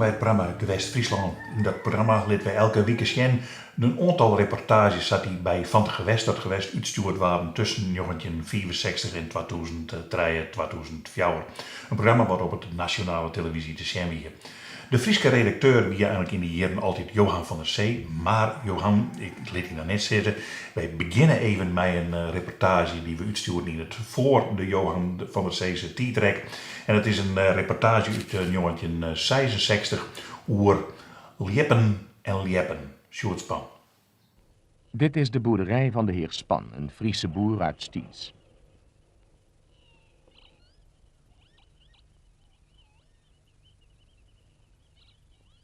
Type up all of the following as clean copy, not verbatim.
bij het programma Gewest-Friesland. In dat programma lieten wij elke week zien een aantal reportages dat die bij Van het Gewest dat gewest uitgestuurd waren tussen 1964 en 2003, 2004. Een programma wat op de nationale televisie te zien was. De Friese redacteur was eigenlijk in die jaren altijd Johan van der Zee. Maar Johan, ik liet je nou net zeggen, wij beginnen even met een reportage die we uitstuurden in het voor de Johan van der Zee's tijdrek. En het is een reportage uit 1966 over Liepen en Liepen, Sjoerd Span. Dit is de boerderij van de heer Span, een Friese boer uit Stiens.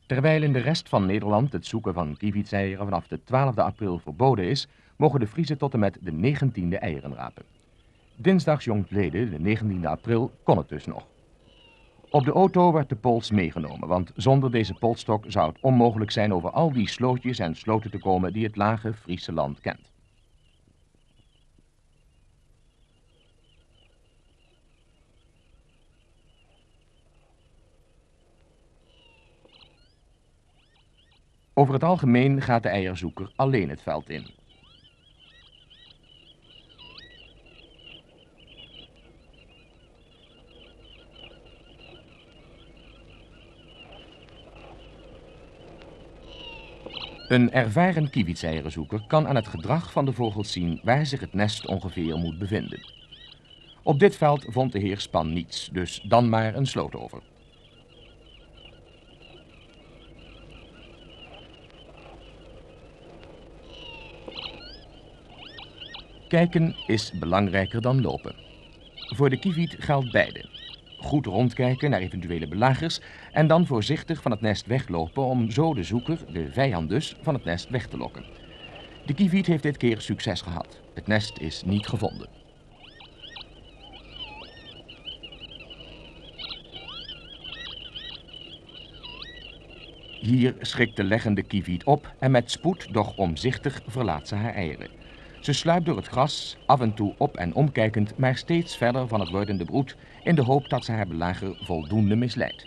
Terwijl in de rest van Nederland het zoeken van kievietseieren vanaf de 12e april verboden is, mogen de Friezen tot en met de 19e eieren rapen. Dinsdags jongstleden, de 19e april, kon het dus nog. Op de auto werd de pols meegenomen, want zonder deze polsstok zou het onmogelijk zijn over al die slootjes en sloten te komen die het lage Friese land kent. Over het algemeen gaat de eierzoeker alleen het veld in. Een ervaren kievitseierenzoeker kan aan het gedrag van de vogels zien waar zich het nest ongeveer moet bevinden. Op dit veld vond de heer Span niets, dus dan maar een sloot over. Kijken is belangrijker dan lopen. Voor de kieviet geldt beide. Goed rondkijken naar eventuele belagers en dan voorzichtig van het nest weglopen om zo de zoeker, de vijand dus, van het nest weg te lokken. De kieviet heeft dit keer succes gehad. Het nest is niet gevonden. Hier schrikt de leggende kieviet op en met spoed, doch omzichtig, verlaat ze haar eieren. Ze sluipt door het gras, af en toe op- en omkijkend, maar steeds verder van het wordende broed, in de hoop dat ze haar belager voldoende misleidt.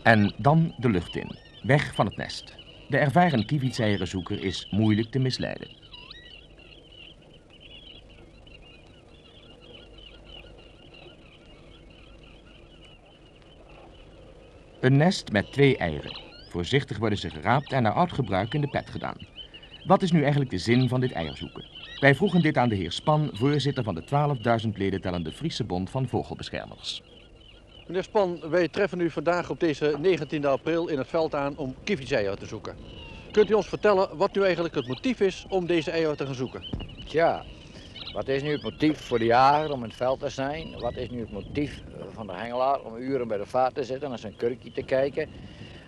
En dan de lucht in, weg van het nest. De ervaren kievitseierenzoeker is moeilijk te misleiden. Een nest met 2 eieren. Voorzichtig worden ze geraapt en naar oud gebruik in de pet gedaan. Wat is nu eigenlijk de zin van dit eierzoeken? Wij vroegen dit aan de heer Span, voorzitter van de 12.000 leden tellende Friese Bond van Vogelbeschermers. Meneer Span, wij treffen u vandaag op deze 19e april in het veld aan om kievitseieren te zoeken. Kunt u ons vertellen wat nu eigenlijk het motief is om deze eieren te gaan zoeken? Tja, wat is nu het motief voor de jager om in het veld te zijn? Wat is nu het motief van de hengelaar om uren bij de vaart te zitten, naar zijn kurkje te kijken?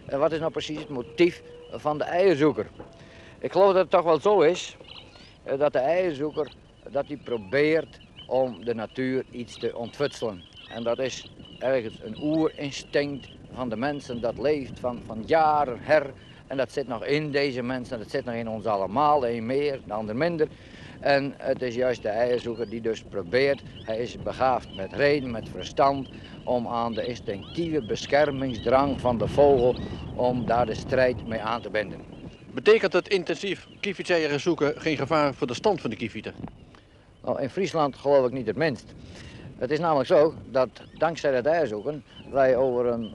En wat is nou precies het motief van de eierzoeker? Ik geloof dat het toch wel zo is dat de eierzoeker dat hij probeert om de natuur iets te ontfutselen. En dat is ergens een oerinstinct van de mensen dat leeft van jaren her. En dat zit nog in deze mensen, dat zit nog in ons allemaal, de een meer, de ander minder. En het is juist de eierzoeker die dus probeert, hij is begaafd met reden, met verstand, om aan de instinctieve beschermingsdrang van de vogel, om daar de strijd mee aan te binden. Betekent het intensief kievitseieren zoeken geen gevaar voor de stand van de kievieten? Nou, in Friesland geloof ik niet het minst. Het is namelijk zo dat dankzij het eierzoeken wij over een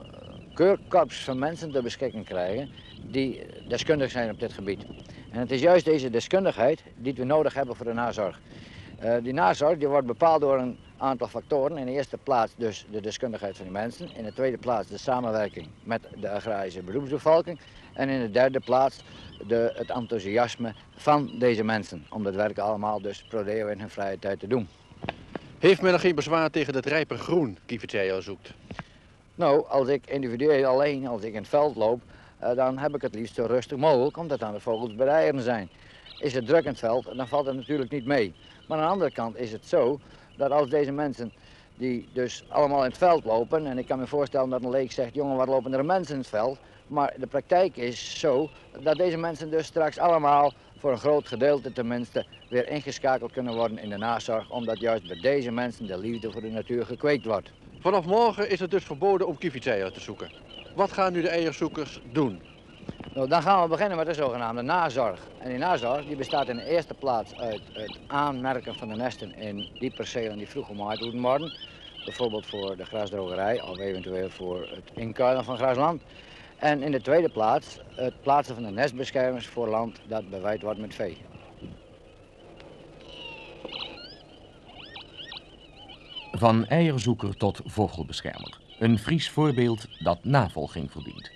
keurkorps van mensen te beschikking krijgen die deskundig zijn op dit gebied. En het is juist deze deskundigheid die we nodig hebben voor de nazorg. Die nazorg die wordt bepaald door een aantal factoren. In de eerste plaats dus de deskundigheid van die mensen. In de tweede plaats de samenwerking met de agrarische beroepsbevolking. En in de derde plaats het enthousiasme van deze mensen. Om dat werk allemaal dus pro deo in hun vrije tijd te doen. Heeft men er geen bezwaar tegen het rijpe groen kievitseieren zoekt? Nou, als ik individueel alleen, als ik in het veld loop, dan heb ik het liefst zo rustig mogelijk, omdat dan de vogels bij de eieren zijn. Is het druk in het veld, dan valt het natuurlijk niet mee. Maar aan de andere kant is het zo dat als deze mensen die dus allemaal in het veld lopen, en ik kan me voorstellen dat een leek zegt, jongen, waar lopen er mensen in het veld? Maar de praktijk is zo dat deze mensen dus straks allemaal, voor een groot gedeelte tenminste, weer ingeschakeld kunnen worden in de nazorg, omdat juist bij deze mensen de liefde voor de natuur gekweekt wordt. Vanaf morgen is het dus verboden om kievietseieren te zoeken. Wat gaan nu de eierzoekers doen? Nou, dan gaan we beginnen met de zogenaamde nazorg. En die nazorg die bestaat in de eerste plaats uit het aanmerken van de nesten in die percelen die vroeg gemaaid moeten worden. Bijvoorbeeld voor de grasdrogerij of eventueel voor het inkuilen van grasland. En in de tweede plaats het plaatsen van de nestbeschermers voor land dat beweid wordt met vee. Van eierzoeker tot vogelbeschermer. Een Fries voorbeeld dat navolging verdient.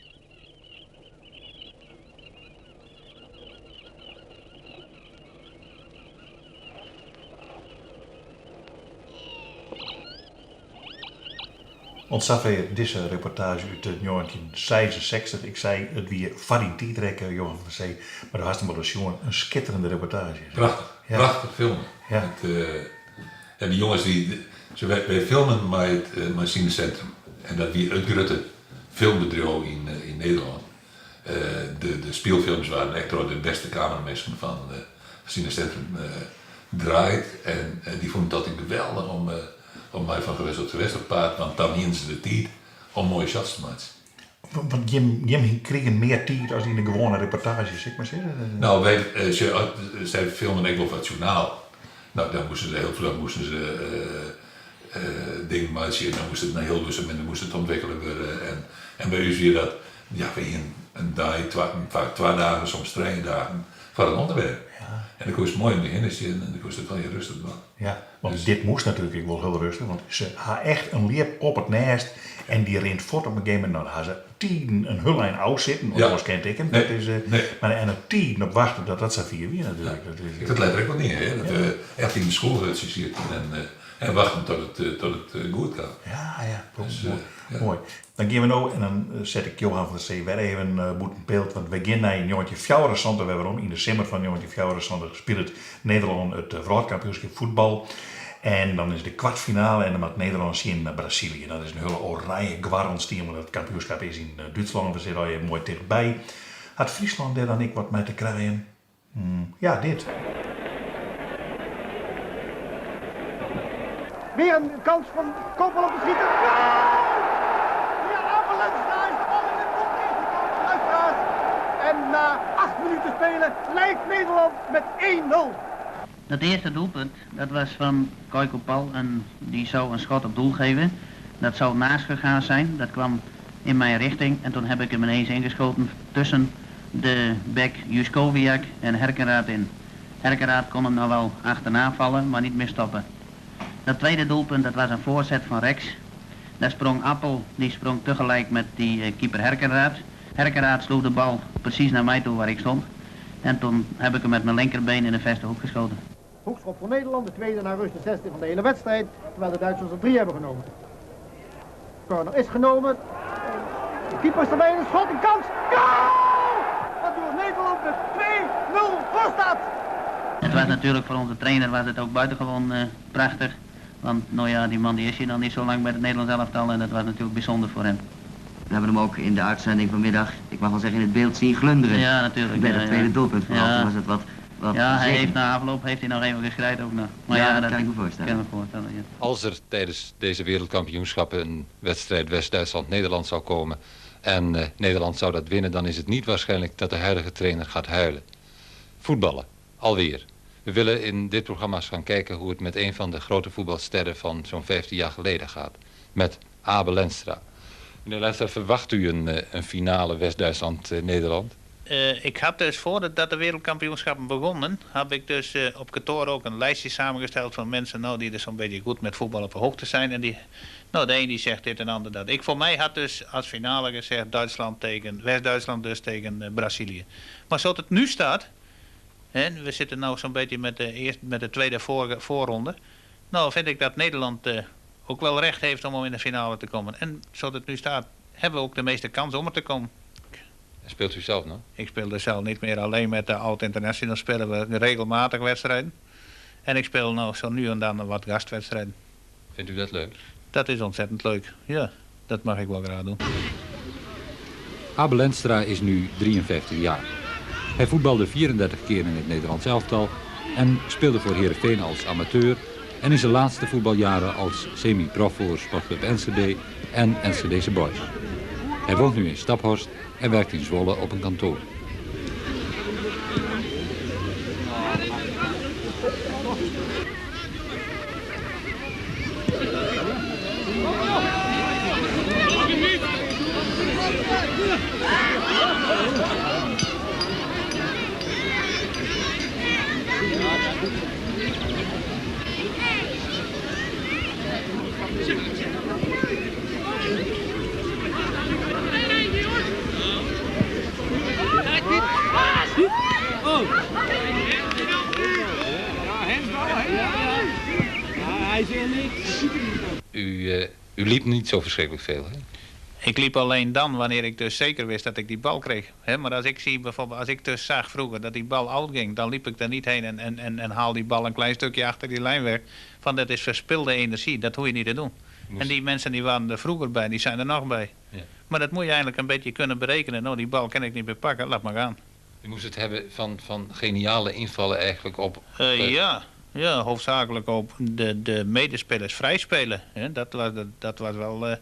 Ontzag weer deze reportage uit 1966. Ik zei het weer Faddy Tietrekker, Johan van Zee. Maar daar had hem wel eens jongen een schitterende reportage. Prachtig, Ja. prachtig film. Ja. En die jongens wij filmen bij het cinecentrum. En dat weer het grote filmbedrijf in Nederland. De speelfilms waren echt door de beste cameramessen van het cinecentrum draait. En die vonden dat geweldig om mij van gewest op gewest op paard, want dan hadden ze de tijd om mooie shots te maken. Want je kregen meer tijd als in de gewone reportages, zeg maar zeggen. Nou, zij filmen ik wel wat journaal. Nou, dan moesten ze heel veel dingen maken, dan moest het naar heel lustig en dan moest het ontwikkelen worden. En bij u zie je dat, ja, we een dag, vaak 2 dagen, soms 3 dagen, voor een onderwerp. Ja. En dan kost het mooi in het begin en dan kost het wel heel rustig doen. Ja, want dus dit moest natuurlijk wel heel rustig, want ze had echt een leer op het nest en die rent voort op een gegeven moment. Nou, dan had ze tien een hullijn oud zitten, want dat was geen teken. Nee, dat is, nee. Maar en een tien op wachten, dat zijn 4 weer natuurlijk. Ja. Dat letterlijk wel niet, hè? Dat we echt in de school zitten en wachten tot het goed gaat. Ja, Dus, mooi. ja. Mooi. Dan gaan we nou en dan zet ik Johan van der Zee weer even een beeld, want we gaan naar een jongetje Fjouwerensante, we hebben in december van jongetje Fjouwerensante gespeeld Nederland het wereldkampioenschap voetbal. En dan is de kwartfinale en dan mag Nederland zien naar Brazilië. Dat is een hele oranje gwarrensteam, want het kampioenschap is in Duitsland, we zitten al even mooi dichtbij. Had Friesland daar dan ik wat mee te krijgen? Ja, dit. Weer een kans van Koppel op de schieter. Ja, Abelens, daar is de bal in het doel tegengekomen, luisteraars. En na 8 minuten spelen leidt Nederland met 1-0. Dat eerste doelpunt, dat was van Koiko Paul en die zou een schot op doel geven. Dat zou naast gegaan zijn, dat kwam in mijn richting en toen heb ik hem ineens ingeschoten tussen de bek Juskowiak en Herkenraad in. Herkenraad kon hem nou wel achterna vallen, maar niet meer stoppen. Dat tweede doelpunt, dat was een voorzet van Rex. Daar sprong Appel, die sprong tegelijk met die keeper Herkenraad. Herkenraad sloeg de bal precies naar mij toe waar ik stond. En toen heb ik hem met mijn linkerbeen in de verste hoek geschoten. Hoekschop voor Nederland, de tweede naar rust, de 6e van de hele wedstrijd. Terwijl de Duitsers er 3 hebben genomen. Corner is genomen. De keeper is erbij, een schot, een kans. Goal! Waardoor Nederland met 2-0 voor staat. Het was natuurlijk voor onze trainer was het ook buitengewoon prachtig. Want nou ja, die man die is hier nog niet zo lang bij het Nederlands elftal en dat was natuurlijk bijzonder voor hem. We hebben hem ook in de uitzending vanmiddag, ik mag wel zeggen, in het beeld zien glunderen. Ja, natuurlijk. Bij het tweede doelpunt vooral, Ja. toen was het wat Ja, hij zeker. heeft na afloop heeft hij nog even geschreid ook nog. Maar Ja, dat kan ik me voorstellen. Kan ik me voorstellen, ja. Als er tijdens deze wereldkampioenschappen een wedstrijd West-Duitsland-Nederland zou komen en Nederland zou dat winnen, dan is het niet waarschijnlijk dat de huidige trainer gaat huilen. Voetballen, alweer. We willen in dit programma eens gaan kijken hoe het met een van de grote voetbalsterren van zo'n 15 jaar geleden gaat. Met Abel Lenstra. Meneer Lenstra, verwacht u een finale West-Duitsland-Nederland? Ik had dus voordat de wereldkampioenschappen begonnen, heb ik dus op kantoor ook een lijstje samengesteld van mensen die er zo'n beetje goed met voetbal op hoogte zijn. En de een die zegt dit en de ander dat. Ik voor mij had dus als finale gezegd West-Duitsland dus tegen Brazilië. Maar zoals het nu staat, en we zitten nou zo'n beetje met de tweede voorronde, nou vind ik dat Nederland ook wel recht heeft om in de finale te komen. En zoals het nu staat, hebben we ook de meeste kans om er te komen. Speelt u zelf nog? Ik speel dus zelf niet meer alleen met de oud-international, spelen we regelmatig wedstrijden. En ik speel nou zo nu en dan wat gastwedstrijden. Vindt u dat leuk? Dat is ontzettend leuk, ja. Dat mag ik wel graag doen. Abel Enstra is nu 53 jaar. Hij voetbalde 34 keer in het Nederlands elftal en speelde voor Heerenveen als amateur en in zijn laatste voetbaljaren als semi-prof voor Sportclub Enschede en Enschedese Boys. Hij woont nu in Staphorst en werkt in Zwolle op een kantoor. U liep niet zo verschrikkelijk veel, hè? Ik liep alleen dan wanneer ik dus zeker wist dat ik die bal kreeg. Maar als ik zie bijvoorbeeld, als ik dus zag vroeger dat die bal uitging, dan liep ik er niet heen en haal die bal een klein stukje achter die lijn weg. Van dat is verspilde energie, dat hoef je niet te doen. En die mensen die waren er vroeger bij, die zijn er nog bij. Ja. Maar dat moet je eigenlijk een beetje kunnen berekenen. Nou, die bal kan ik niet meer pakken, laat maar gaan. U moest het hebben van geniale invallen eigenlijk op... Ja, hoofdzakelijk op de medespelers vrij spelen. Dat was wel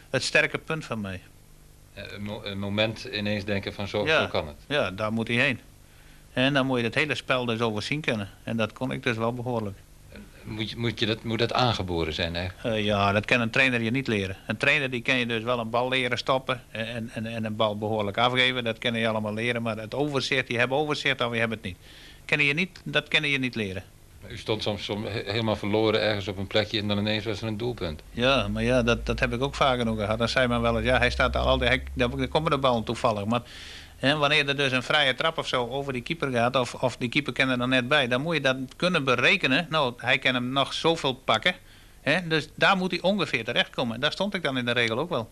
het sterke punt van mij. Een moment ineens denken van zo kan het. Ja, daar moet hij heen. En dan moet je het hele spel dus overzien kunnen. En dat kon ik dus wel behoorlijk. Moet dat aangeboren zijn eigenlijk? Ja, dat kan een trainer je niet leren. Een trainer die kan je dus wel een bal leren stoppen en een bal behoorlijk afgeven. Dat kan je allemaal leren, maar het overzicht, je hebt overzicht of je hebt het niet. Dat kan je niet leren. U stond soms helemaal verloren ergens op een plekje en dan ineens was er een doelpunt. Ja, maar ja, dat heb ik ook vaker nog gehad. Dan zei men wel eens, ja, hij staat al altijd, dan komt de bal toevallig. Maar wanneer er dus een vrije trap of zo over die keeper gaat, of die keeper kan er dan net bij, dan moet je dat kunnen berekenen. Nou, hij kan hem nog zoveel pakken. Dus daar moet hij ongeveer terechtkomen. Daar stond ik dan in de regel ook wel.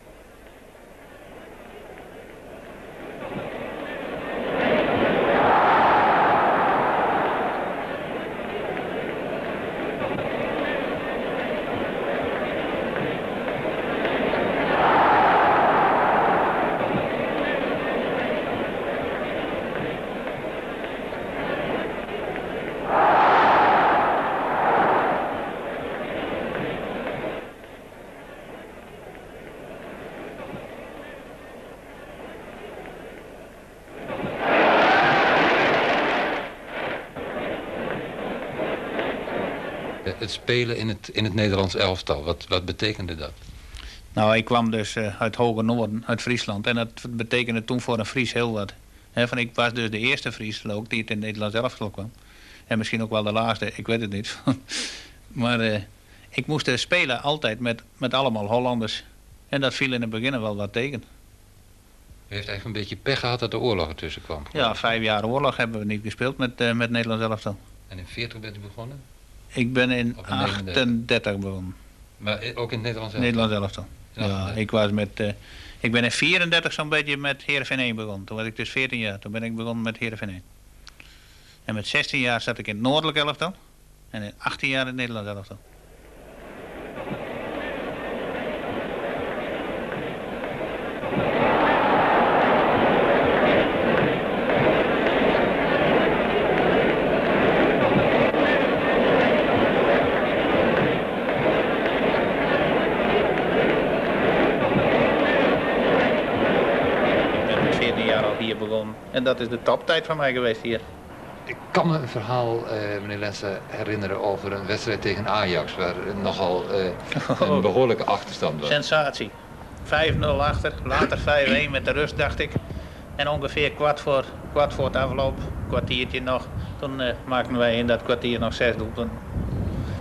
Het spelen in het Nederlands elftal, wat betekende dat? Nou, ik kwam dus uit Hoge Noorden, uit Friesland. En dat betekende toen voor een Fries heel wat. Ik was dus de eerste Fries ook die het in het Nederlands elftal kwam. En misschien ook wel de laatste, ik weet het niet. Maar ik moest dus spelen altijd met allemaal Hollanders. En dat viel in het begin wel wat tegen. U heeft eigenlijk een beetje pech gehad dat de oorlog ertussen kwam. Ja, 5 jaar oorlog hebben we niet gespeeld met Nederlands elftal. En in 40 bent u begonnen? Ik ben in 38 begonnen. Maar ook in het Nederlands elftal? Nederlands elftal. Ja, ik ben in 34 zo'n beetje met Heerenveen 1 begonnen. Toen was ik dus 14 jaar. Toen ben ik begonnen met Heerenveen 1. En met 16 jaar zat ik in het Noordelijk elftal. En in 18 jaar in het Nederlands elftal. En dat is de toptijd van mij geweest hier. Ik kan me een verhaal, meneer Lensen, herinneren over een wedstrijd tegen Ajax, waar nogal een behoorlijke achterstand was. Sensatie. 5-0 achter, later 5-1 met de rust, dacht ik. En ongeveer kwart voor het afloop, kwartiertje nog, toen maakten wij in dat kwartier nog 6 doelpunten.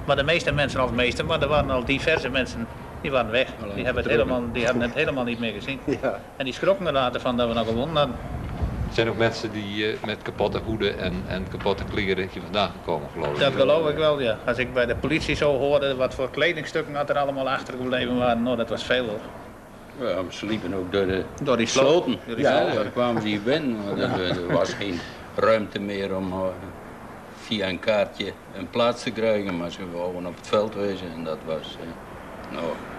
Maar de meeste mensen, maar er waren al diverse mensen, die waren weg. Die hadden het helemaal niet meer gezien. Ja. En die schrokken er later van dat we nog gewonnen hadden. Er zijn ook mensen die met kapotte hoeden en kapotte kleren hier vandaan gekomen, geloof ik. Dat geloof ik wel, ja. Als ik bij de politie zo hoorde wat voor kledingstukken er allemaal achtergebleven waren, nou, dat was veel hoor. Ja, maar ze liepen ook door die sloten. Daar kwamen ze hier binnen. Er was geen ruimte meer om via een kaartje een plaats te krijgen, maar ze wouden op het veld wezen. En dat was,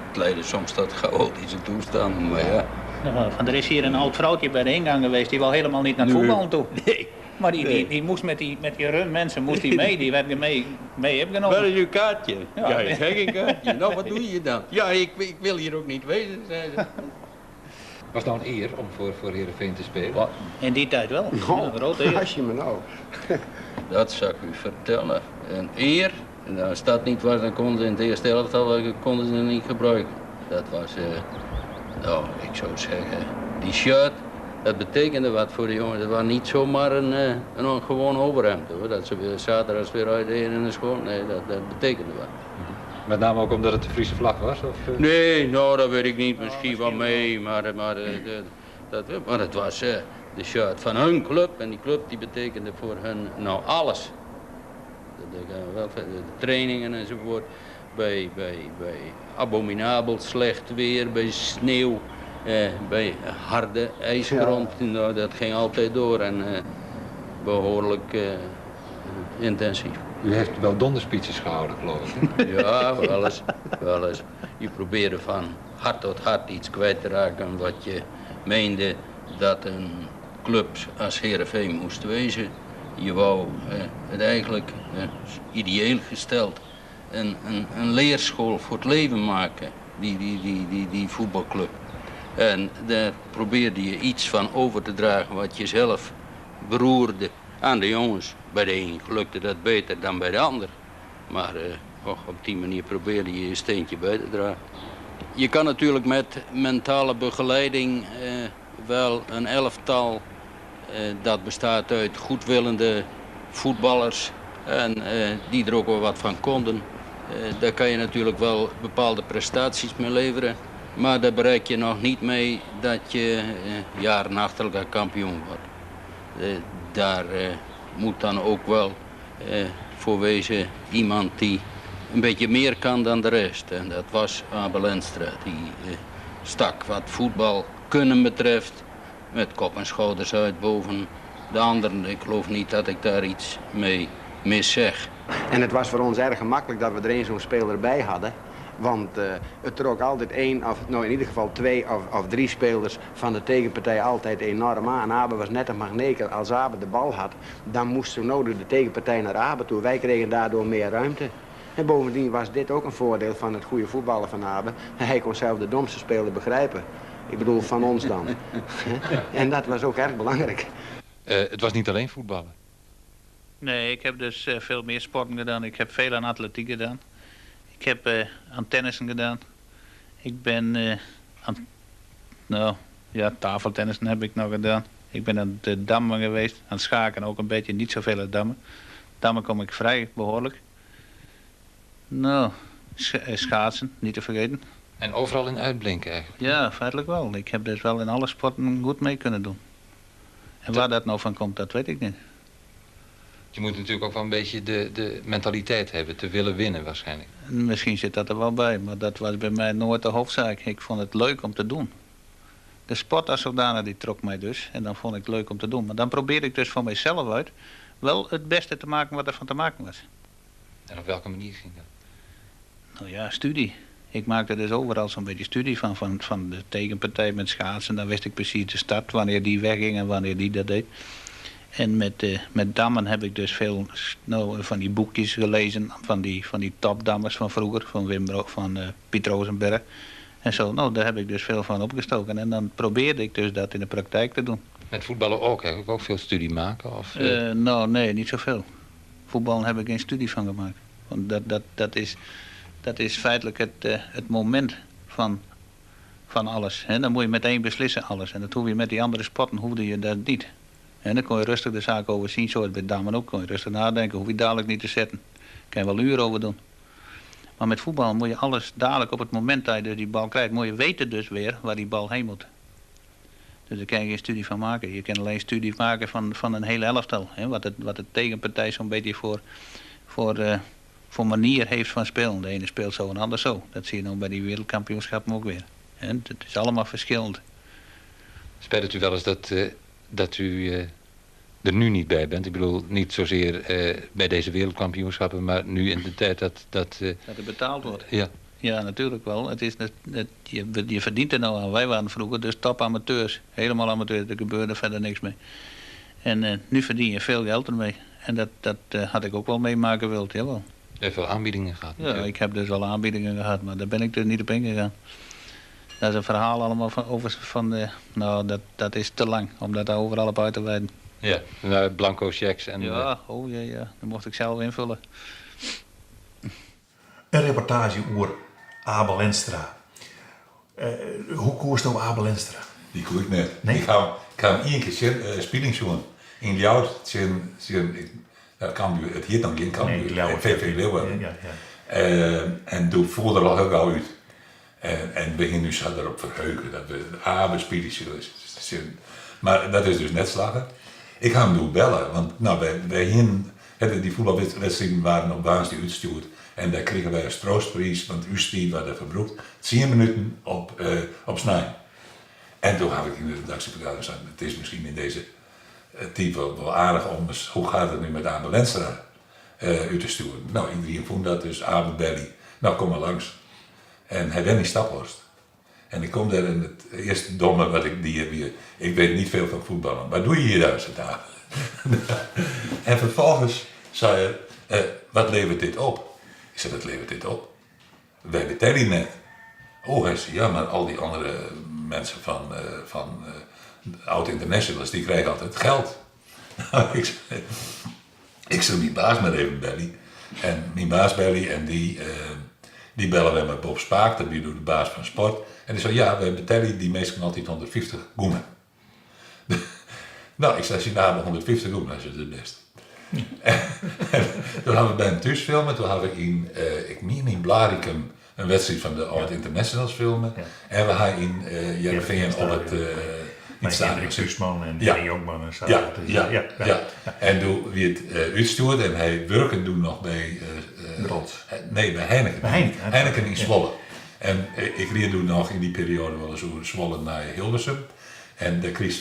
het leidde soms tot chaotische toestanden, maar ja. Van er is hier een oud vrouwtje bij de ingang geweest, die wou helemaal niet naar het voetballen toe. Nee. Maar die moest met die run mensen moest die mee, die werden mee opgenomen. Waar is uw kaartje? Ja. Ja, ik heb geen kaartje. Nou, wat doe je dan? Ja, ik wil hier ook niet wezen, zei ze. Was het nou een eer om voor Heerenveen te spelen? Wat? In die tijd wel. Oh, Een grote eer. als je me nou... Dat zou ik u vertellen. Een eer, en als dat niet was, dan konden ze in het eerste elftal konden ze het niet gebruiken. Dat was, nou, ik zou zeggen, die shirt, dat betekende wat voor de jongens. Dat was niet zomaar een gewoon overhemd, hoor. Dat ze weer zaterdags weer uitdeden in de school. Nee, dat betekende wat. Met name ook omdat het de Friese vlag was? Of? Nee, nou, dat weet ik niet. Misschien wel mee, maar het was de shirt van hun club. En die club die betekende voor hun nou alles. De trainingen enzovoort. Bij abominabel slecht weer, bij sneeuw, bij harde ijsgrond. Ja. Nou, dat ging altijd door en behoorlijk intensief. U heeft wel donderspeeches gehouden, geloof ik. Ja, wel eens. Je probeerde van hart tot hart iets kwijt te raken wat je meende dat een club als Heerenveen moest wezen. Je wou het eigenlijk ideeel gesteld een leerschool voor het leven maken, die voetbalclub. En daar probeerde je iets van over te dragen wat je zelf beroerde aan de jongens. Bij de een gelukte dat beter dan bij de ander. Maar op die manier probeerde je steentje bij te dragen. Je kan natuurlijk met mentale begeleiding wel een elftal dat bestaat uit goedwillende voetballers en die er ook wel wat van konden. Daar kan je natuurlijk wel bepaalde prestaties mee leveren. Maar daar bereik je nog niet mee dat je jaren achter elkaar kampioen wordt. Daar moet dan ook wel voor wezen iemand die een beetje meer kan dan de rest. En dat was Abel Enstra. Die stak wat voetbal kunnen betreft met kop en schouders uit boven de anderen. Ik geloof niet dat ik daar iets mee mis zeg. En het was voor ons erg gemakkelijk dat we er één zo'n speler bij hadden. Want het trok altijd één, of nou in ieder geval twee of drie spelers van de tegenpartij altijd enorm aan. En Abe was net een magneet. Als Abe de bal had, dan moest zo nodig de tegenpartij naar Abe toe. Wij kregen daardoor meer ruimte. En bovendien was dit ook een voordeel van het goede voetballen van Abe. Hij kon zelf de domste speler begrijpen. Ik bedoel, van ons dan. En dat was ook erg belangrijk. Het was niet alleen voetballen. Nee, ik heb dus veel meer sporten gedaan. Ik heb veel aan atletiek gedaan. Ik heb aan tennissen gedaan. Ik ben aan tafeltennissen heb ik nog gedaan. Ik ben aan de dammen geweest. Aan schaken ook een beetje, niet zoveel aan dammen. Dammen kom ik vrij behoorlijk. Nou, schaatsen, niet te vergeten. En overal in uitblinken eigenlijk? Ja, feitelijk wel. Ik heb dus wel in alle sporten goed mee kunnen doen. En waar dat nou van komt, dat weet ik niet. Je moet natuurlijk ook wel een beetje de mentaliteit hebben, te willen winnen waarschijnlijk. Misschien zit dat er wel bij, maar dat was bij mij nooit de hoofdzaak. Ik vond het leuk om te doen. De sport als zodanig, die trok mij dus. En dan vond ik het leuk om te doen. Maar dan probeerde ik dus van mijzelf uit wel het beste te maken wat er van te maken was. En op welke manier ging dat? Nou ja, studie. Ik maakte dus overal zo'n beetje studie van de tegenpartij met schaatsen. Dan wist ik precies de start, wanneer die wegging en wanneer die dat deed. En met dammen heb ik dus veel van die boekjes gelezen, van die topdammers van vroeger, van Wim Broek, van Piet Rosenberg. En zo, nou, daar heb ik dus veel van opgestoken. En dan probeerde ik dus dat in de praktijk te doen. Met voetballen ook? Heb ik ook veel studie maken? Of, Nou, nee, niet zoveel. Voetballen heb ik geen studie van gemaakt. Want dat is feitelijk het moment van alles. En dan moet je meteen beslissen alles. En dat hoef je met die andere sporten hoefde je dat niet. En dan kon je rustig de zaak overzien, zoals bij dames ook. Kon je rustig nadenken, hoef je dadelijk niet te zetten. Kan je wel uren over doen. Maar met voetbal moet je alles dadelijk op het moment dat je dus die bal krijgt, moet je weten dus weer waar die bal heen moet. Dus daar kan je geen studie van maken. Je kan alleen studie maken van een hele elftal. Hè? Wat de tegenpartij zo'n beetje voor manier heeft van spelen. De ene speelt zo en de ander zo. Dat zie je nou bij die wereldkampioenschappen ook weer. En het is allemaal verschillend. Spijt het u wel eens dat u er nu niet bij bent? Ik bedoel, niet zozeer bij deze wereldkampioenschappen, maar nu in de tijd dat er betaald wordt. Ja. Ja, natuurlijk wel. Het is je verdient er nou aan. Wij waren vroeger dus top amateurs. Helemaal amateurs, er gebeurde verder niks mee. En nu verdien je veel geld ermee. En dat had ik ook wel meemaken wild, jawel. Je hebt veel aanbiedingen gehad. Ja, ik heb dus wel aanbiedingen gehad, maar daar ben ik er niet op ingegaan. Dat is een verhaal allemaal dat is te lang om dat overal op uit te wijden. Ja, blanco checks en... Ja, dat mocht ik zelf invullen. Een reportage over Abel Enstra. Hoe koerst nou Abel Enstra? Die koer ik net. Nee? Ik ga hem één keer spelen zoen. In Ljout, dat kan het hier dan geen Cambuur. VV Leeuwen. Ja. En doe voelde er al heel gauw uit. En we gingen nu zo erop verheugen dat we Abel spelen zullen. Maar dat is dus net slagen. Ik ga hem doen bellen, want wij hadden die voetbalwedstrijden waren op woensdag uitgestuurd. En daar kregen wij een troostprijs, want uw stier was er verbroekt. 10 minuten op snij. En toen heb ik in de redactievergadering gezegd, het is misschien in deze type wel aardig om eens, hoe gaat het nu met Abel Enstra uit te sturen. Nou, iedereen vond dat, dus Abel Belly, nou kom maar langs. En hij bent in Staphorst. En ik kom daar en het eerste domme wat ik weer, ik weet niet veel van voetballen. Wat doe je hier daar? Zei Abel. En vervolgens zei hij, wat levert dit op? Ik zei, wat levert dit op? Wij betalen net. Oh, hij zei, ja, maar al die andere mensen van oud-internationals, die krijgen altijd geld. Nou, ik zei, mijn baas maar even bellen. En mijn baas bellen en die bellen wij met Bob Spaak, dat is de baas van sport. En die zei, ja, wij betalen die mensen altijd 150 goenen. Nou, ik zei, als je na 150 goenen, dat is het best. En toen hebben we bij hem thuis filmen, toen hebben we in Blaricum een wedstrijd van de oud-internationals filmen. Ja. En we gaan in Heerenveen op het Hendrik Suusman en Danny Jongman en zo. Ja. En toen wie het uitstuurde en hij werken doen nog bij bij Heineken. Heineken in Zwolle. En ik reed toen nog in die periode wel eens over Zwolle naar Hilversum. En daar kreeg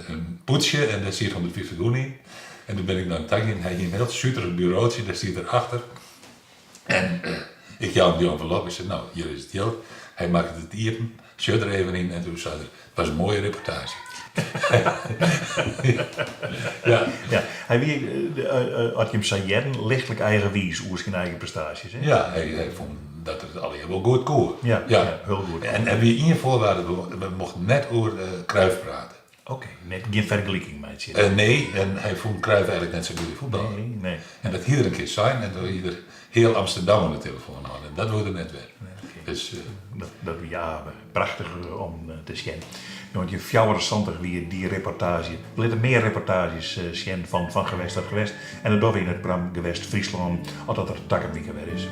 een poetsje en daar zit 150 goen in. En toen ben ik naar een tagje en hij ging een heel zuurig bureautje, daar zit erachter. En ik gaf hem die envelop en zei, nou, hier is het geld. Hij maakte het iepen, shirt er even in en toen zei hij, het was een mooie reportage. Ja. Hij had je hem zei, lichtelijk eigenwijs over zijn eigen prestaties. Hè? Ja, hij vond dat het alleen wel goed kon. Ja, heel goed. En wie in voorwaarden, we mochten net over Cruijff praten. Oké, net geen vergelijking met je. Nee, en hij vond Cruijff eigenlijk net zo goed voetballer. Nee. En dat iedere keer zijn en dat ieder heel Amsterdam aan de telefoon hadden. Dat wordt net weer. Dus, dat ja, prachtig om te schijnen. Want je fjouwer recenter weer die reportage. Er liggen meer reportages van gewest tot gewest. En dat doen we in het programma Gewest Friesland, omdat er takkenweekend weer is.